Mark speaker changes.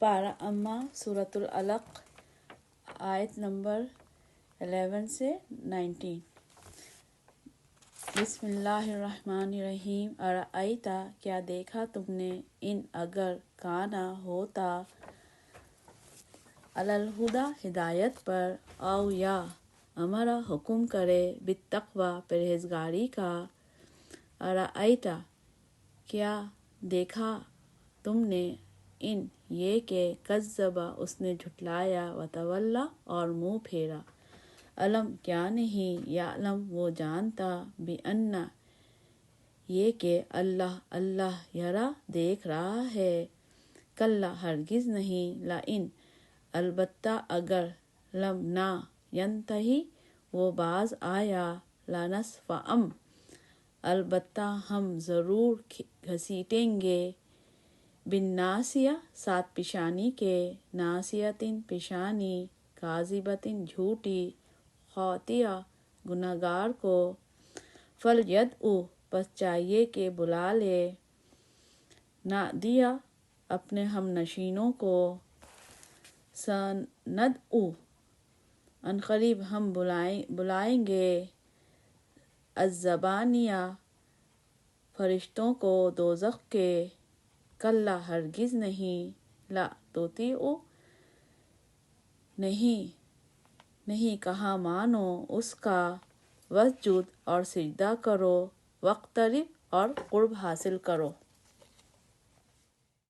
Speaker 1: پارہ اما سورۃ العلق آیت نمبر 11 سے 19۔ بسم اللہ الرحمن الرحیم۔ ارأیتا کیا دیکھا تم نے، ان اگر کانا ہوتا، علی الہدی ہدایت پر، او یا امرا حکم کرے، بالتقوی پرہیزگاری کا۔ ارأیتا کیا دیکھا تم نے، ان یہ کہ کذب اس نے جھٹلایا، وتولی اور منہ پھیرا۔ علم کیا نہیں، یعلم وہ جانتا، بأن یہ کہ اللہ یرا دیکھ رہا ہے، کلا ہرگز نہیں، لئن البتہ اگر، لم نہ ینتہی وہ باز آیا، لنسفعا البتہ ہم ضرور گھسیٹیں گے، بالناصیہ ساتھ پیشانی کے، ناصیۃ پیشانی، کاذبۃ جھوٹی، خاطئہ گنہگار کو، فلیدعو پس چاہیے کہ بلا لے، نادیہ اپنے ہم نشینوں کو، سندعو عنقریب ہم بلائیں گے، الزبانیہ فرشتوں کو، دوزخ کے، کلا ہرگز نہیں، لا تطیعوا نہیں کہا مانو اس کا، واسجد اور سجدہ کرو، واقترب اور قرب حاصل کرو۔